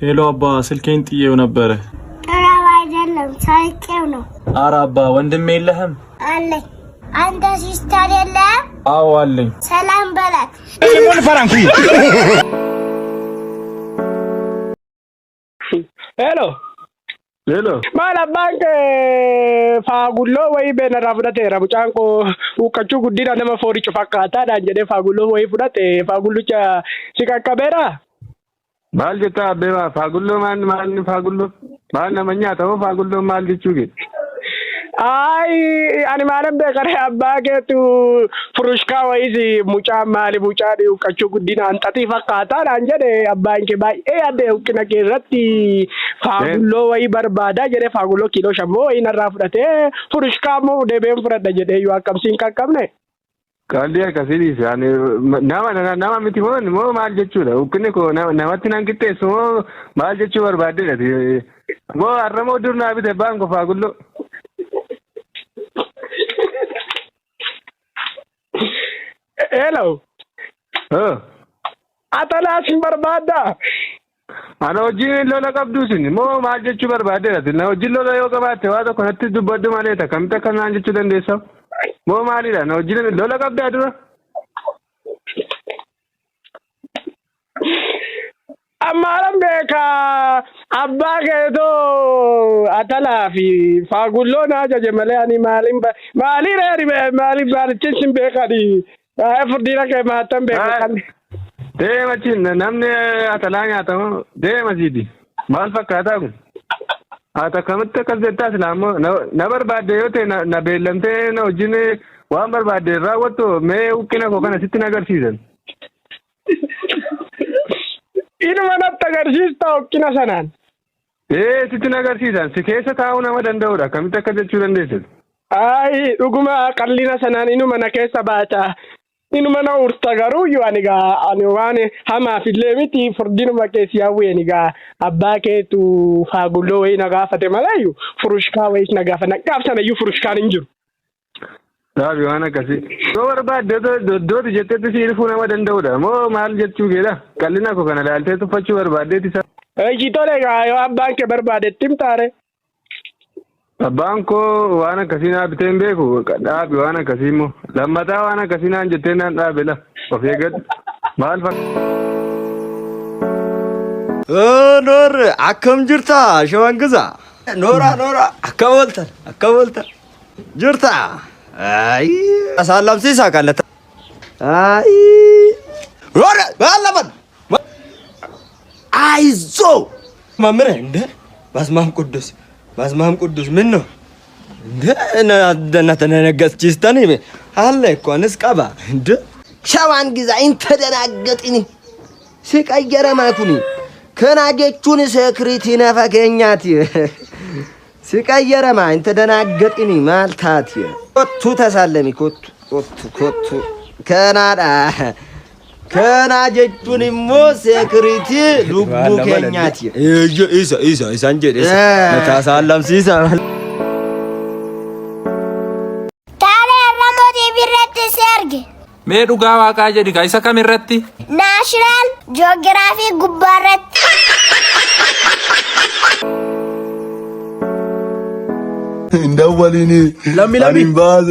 ሄሎ አባ ስልኬን ጥዬው ነበር። አራባ አይደለም ሳይቄው ነው። አራባ ወንድም የለህም? አለኝ። አንተ ሲስተር የለህም? አዎ አለኝ። ሰላም በላት። ምን ፈራንኩ? ሄሎ ማላ ባንክ ፋጉሎ ወይ በነራ ፍዳቴ ረቡጫንቆ ውቀቹ ጉዲና ነመ ፎሪቹ ፈካታ ዳንጀዴ ፋጉሎ ወይ ፍዳቴ ፋጉሉቻ ሲካከበራ ባልጀታ አቤባ ፋጉሎ ማን ፋጉሎ ማን ነመኛ ተው ፋጉሎ ማልጅቹ ግን አይ አኒ ማለም በቀረ አባገቱ ፍሩሽካ ወይዚ ሙጫ ማሊ ሙጫ ውቀቹ ጉዲና አንጣቲ ፈካታ ዳንጀዴ አባንኬ ባይ ያደ ውቅና ከረቲ ፋጉሎ ወይ በርባዳ ጀዴ ፋጉሎ ኪሎ ሸሞ ወይ ነራ ፍዳቴ ፍሩሽካ ሞ ደቤም ፍረዳ ጀዴ ዩ አቀምሲን ቀቀምነ ካንዲያ ከሲዲስ ያኔ ናማ ምትሆን ሞ ማልጀቹ ነው ውቅኔ ኮ ናማቲናን ግጤ ሶ ማልጀቹ በርባዴ ሞ አረሞ ዱርና ቢተ ባንኮ ፋጉሎ Hello. Atalas barbada. Ano jin lola kabdusin mo majechu barbade rat na jin lola yo kabate wa to konatti dubaddu maleta kamta kana jechu den desa mo mali da no jin lola kabdadu amaram beka abba ke to atala fi fagullo na jaje male ani mali re mali bar chin beka di furdira ke matam beka kan de machin namne atalanya to de masidi mal fakata gu ata kamatta kazeta salamo na barbade yote na belamte na jine wa barbade rawato me ukina ko kana sitina gar season inu mana tagarjista ukina sanan sitina gar season sikesa tauna madandawra kamita kajechu dandese ai uguma qallina sanan inu mana kesa bata inu mana urtagaru yu aniga aniwane hama filemiti furdinu makesi yawe aniga abake tu fagulo we naga fate malayu furushka we naga fana gafsana yu furushka ninjuru dabi wana kasi door ba do jette tu sirfuna madandawda mo mal jetchu geda kallina ko kana dalte tu fachu barbade ti sa jitole ga yo abake barbade timtare Banko wana kasina bitembe ko dabi wana kasimo lamata wana kasina jetena dabela ofegad mal fak nor akam jirta shawangaza nora akawalta jirta ay asalam sisa kalata ay nora balaman አይዞ መምረ እንደ ባስማም ቅዱስ ምን ነው እንደ ተነገስቺስተኒ አለ እኮ ንስቀባ እንደ ሻዋን ግዛይን ተደናገጥኒ ሲቀየረ ማኩኒ ከናጌቹን ሴክሪቲ ነፈገኛት ሲቀየረ ማን ተደናገጥኒ ማልታት ኮቱ ተሳለሚ ኮቱ ከናጀቹን ሞ ሴክሪቲ ሉቡ ከኛት ኢሳ አንጀ ተሳለም ሲሳ Mee dhugaa waaqaa jedhi ka isa kam irratti? National Geography gubbaarratti. Indawalini lammi baaz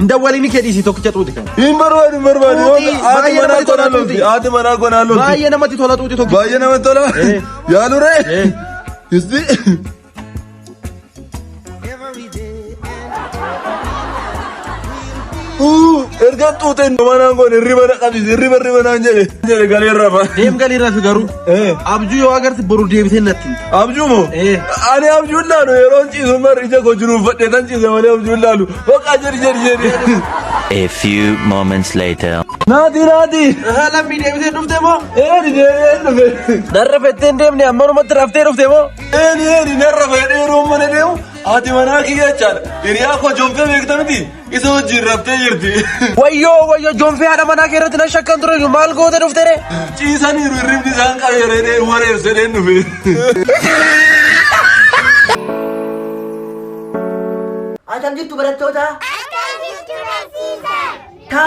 indawalini kedisi tokkicha tuuti kan barbaadu ati mana konalo baay'ee namatti tola tuuti tokko baay'ee namatti tola yaalure isti erga tuuten mana kon riba qabis riba nan jere galera fa dem galera figaru abju yo agarti boru debite natti abju mo ani abju lalo yeron ci so mar ija ko juru fadde tan ci zamane abju lalo waka jeri A few moments later nadi lammi debite dufte mo de darrafete demne amano matrafte dufte mo narrafete romane demu ati mana kiya chal iriya ko jompe bektamti iso jirrafte jirti wayyo jonfe hada mana kerati na shakkan turu mal gote duftere ciisani ribni san qabere de wore seden nufe Atam jitu barattoota ta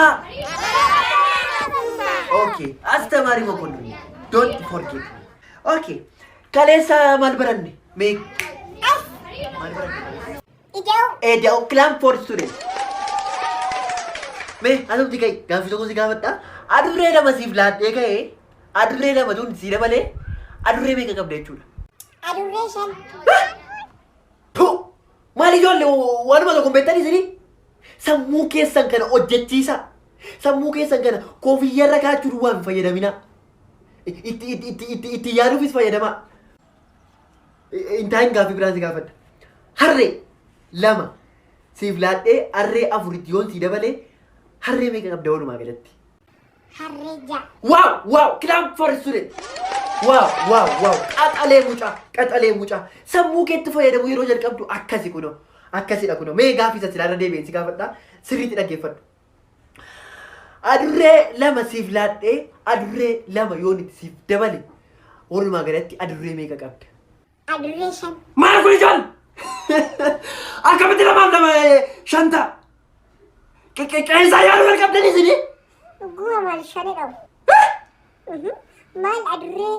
Okay, astamari mokonnu don't forget Okay Kaleessa maal baranne? Mee maal baranne? Eediyoo kilaam for student. Mee asumti kai gaaffii tokko si gaafadha. Adurree lama siif laadhee ka'ee adurree lama tun si dabalee adurree meeqa qabda jechuudha? Adurree 5. Maal ijoollee waanuma tokko beektanii isinii? Sammuu keessan kana hojjechiisa. Sammuu keessan kana koofiyyarra kaachuu duwwaan hin fayyadamina. Itti yaaduufis fayyadama. Intaan gaaffii biraan si gaafadha. Harree lama siif laadhee harree afuritti yoon si dabalee harree meeqa qabda walumaa galatti? Harree 6. Waaw kilaam for student. Waaw qaxalee mucaa sammuu keetti fayyadamu yeroo jalqabdu akkasi kuno akkasidha kuno mee gaaffii isa silaarra deebi'een si gaafadha sirriitti dhaggeeffadhu. Adurree lama siif laadhee adurree lama yoon itti siif dabale walumaa galatti adurree meeqa qabda? Adurree 5. Maal kun ijoon? Akkamitti lamaaf lama shanta? Qeensaa yaaduu wal qabdanii isinii? Dhuguma maal 5 qabu? Maal adurree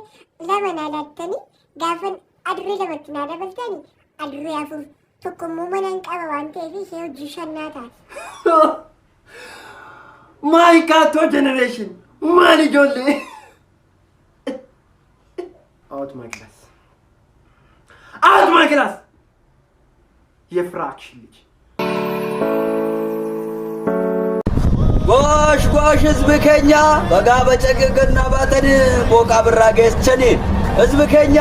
lama naa laattanii gaafan adurree lamatti naa dabaltanii adurree 4 tokkommoo manaan qaba waan ta'eef ishee hojii 5 naa taate. My Kato generation. Maal ijoollee? Out my class. የፍራክሽን ልጅ ጎሽ ህዝብ ከኛ በጋ በጨቅቅና ባተን ቦቃ ብራ ገስቸኒ ህዝብ ከኛ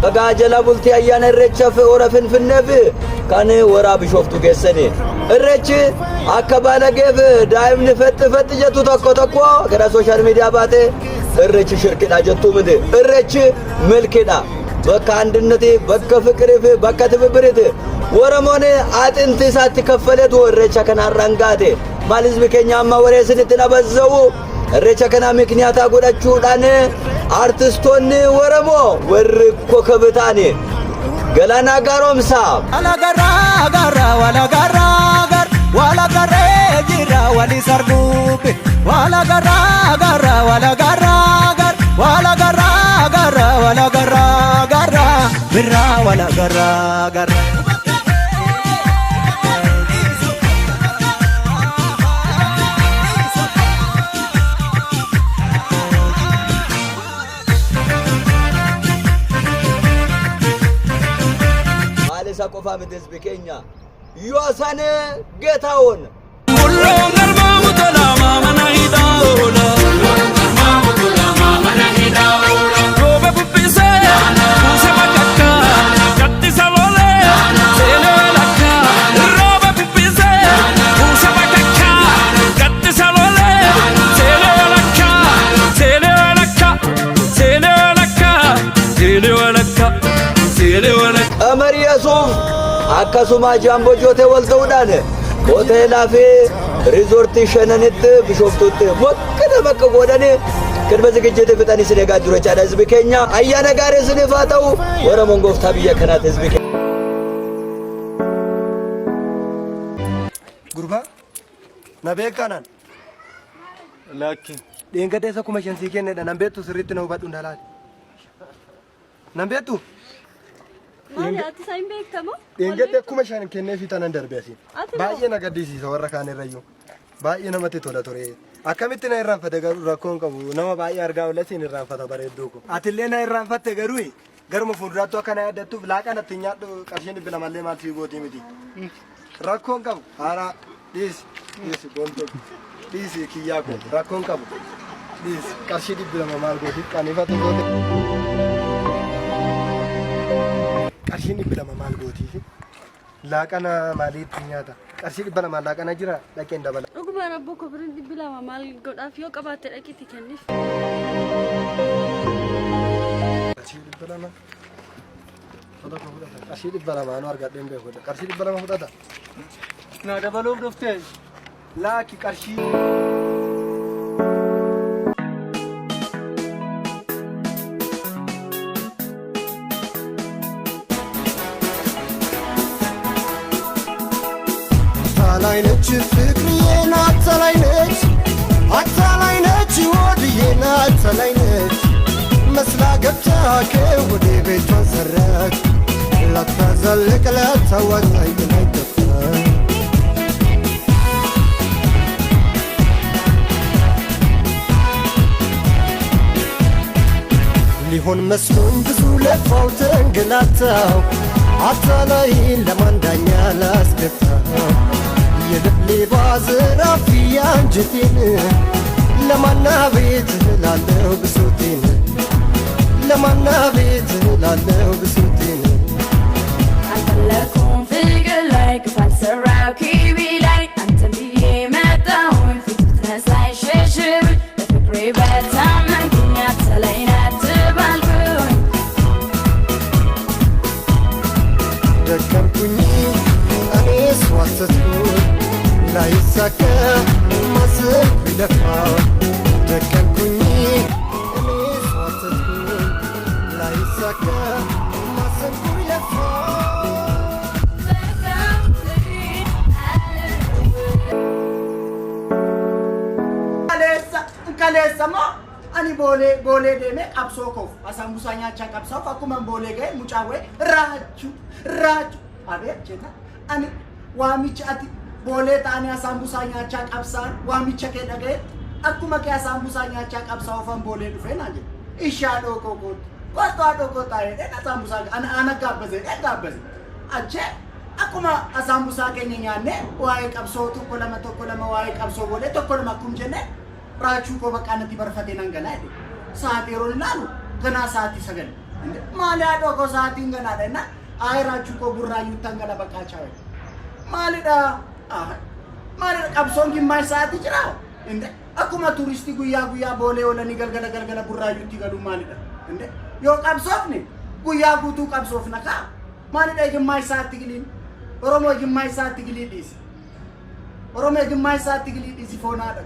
በጋ ጀላ ቡልቲ አያነ ረቸፍ ወረፍን ፍነፍ ካን ወራ ቢሾፍቱ ገሰኒ እረች አከባለ ገብ ዳይም ንፈጥ ጀቱ ተኮ ከራ ሶሻል ሚዲያ ባተ እረች ሽርክዳ ጀቱ ምድ እረች መልክዳ በቃ አንድነቴ በቃ ፍቅርፍ በቃ ትብብርት ወረሞኔ አጥንት ሳትከፈለት ወረቻ ከናራንጋቴ ማልዝብ ከኛማ ወሬ ስንትነበዘው እረቻ ከና ምክንያታ ጎዳቹዳን አርቲስቶን ወረሞ ወርኮ ከብታኔ ገላና ጋሮምሳ አላጋራ ጋራ ዋላጋራ ጋር ዋላጋራ ጂራ ዋሊ ሰርጉብ ዋላጋራ ጋራ ዋላጋራ ጋር ዋላጋራ ጋራ ዋላጋራ ጋራ ብራ ዋላጋራ ጋራ ቆፋ ምድስ በከኛ ዮሳነ ጌታውን ሁሉ ገርማሙ ተላማ መናሂዳውላ ገርማሙ ተላማ መናሂዳውላ ሮበ ቡቢሰ ሙሰማካካ ያጥሰሎለ ሴለላካ ሮበ ቡቢሰ ሙሰማካካ ያጥሰሎለ ሴለላካ አመሪያሶፍ አካሱማ ጃምቦ ጆቴ ወልተውዳነ ሆቴላፌ ሪዞርት ሸነንት ቢሾፍቱት ወከደ መከ ጎደኔ ቅድመ ዝግጅት ፍጠኒ ስለጋጅሮች አለ ህዝብ ከኛ አያነ ጋር ስንፋተው ወረሞን ጎፍታ ብየ ከናት ህዝብ ጉርባ ነቤካናን ላኪን ዴንገቴ ሰኩመ ሸንሲ ከነዳ ነምቤቱ ስሪት ነው ባዱ እንዳላት ነምቤቱ ማን አትሳይም በከሞ ዴንገቴ ኩመ ሸን ከነ ፊታን ደርበሲ ባየ ነገዲሲ ሰወራ ካነ ረዩ ባየ ነመቴ ቶላ ቶሬ አከሚት ና ይራንፈ ደገሩ ረኮን ቀቡ ነማ ባየ አርጋው ለሲን ይራንፈ ተበረዱኩ አትሌና ይራንፈተ ገሩይ ገርሞ ፉንራቶ ከና ያደቱ ብላቃን አትኛዱ ቀርሽን ብለማለ ማልቲ ቦቲ ሚዲ ረኮን ቀቡ አራ ዲስ ቦንቶ ዲስ ኪያኮ ረኮን ቀቡ ዲስ ቀርሽዲ ብለማል ጎዲ ካኒፋቶ ጎዲ ቀርሽን ብለማል ጎዲ ላቃና ማሊት ኛታ ቀርሽዲ ብለማል ላቃና ጅራ ላቄ እንደበላ ኡጉማ ረቦ ኮብርን ብለማል ጎዳፊዮ ቀባተ ለቂት ከንሽ ቀርሽዲ ብለማ ቀርሽዲ ብለማ ነው አርጋ ደምበ ሆደ ቀርሽዲ ብለማ ሆዳታ ና ደበሎም ዶፍቴ ላኪ ቀርሺ አታላይነች ፍቅርዬን አታላይነች ወድዬን አታላይነች መስላ ገብታ ከወደ ቤቷ ሰራች ላታዘልቅ ላታዋጣኝ አይገባ ሊሆን መስሎኝ ብዙ ለፋው ተንገላታው አታላይ ለማንዳኛ ላስገታው የልብ ሌባ ዘራፊ አንጀቴን ለማና ቤት ላለው ብሶቴን ለማና ቤት ላለው ብሶቴን አልፈለኩም ፍቅር ላይ ክፋት ሰራው ኪቢ ላይ አንተን ብዬ መጣሁኝ ፊት ብትነሳኝ ሸሽብ በፍቅሬ በታመንኩኝ አትሰለኝ አትባልኩኝ ደከምኩኝ እኔስ ዋሰትኩኝ ላይሳካ ማሰብ ቢለፋው ደከምኩኝ እኔስ ዋሰትኩኝ ላይሳካ ማሰብ ቢለፋው kaleessama ani boolee deemee qabsoo koof asambusaa nyaachaa qabsaa'uuf akkuma boolee ga'e mucaa wa'e raachu abeet jeeta ani waamicha ati boolee ta'anii asambusaa nyaachaa qabsaa'an waamicha kee dhaga'e akkuma kee asambusaa nyaachaa qabsaa'uufan boolee dhufee naan jedhe ishaa dhokoo kootu kottaa dhokoo taa'ee asambusaa ana gaabbase achee akkuma asambusaa keenya nyaanne waa'ee qabsoo tokko lama waa'ee qabsoo boolee tokko lama akkuma jenne raachuu koo bakka natti barfatee nan galaa jedhe sa'aatii yeroo ilaalu ganaa sa'aatii 9 maali haadhoo koo sa'aatiin ganaadha jenna ayi raachuu koo burraayyuu tan gala bakkaachaa jedhe maalidha qabsoon gimmaa sa'aatii jira akkuma turistii guyyaa boolee oolanii galgala burraayyuutti galuu maalidha yoo qabsoofne guyyaa guutuu qabsoofna kaa maalidha gimmaa sa'aatti giliin oromoo gimmaa sa'aatti gilii dhiisi foonaa dha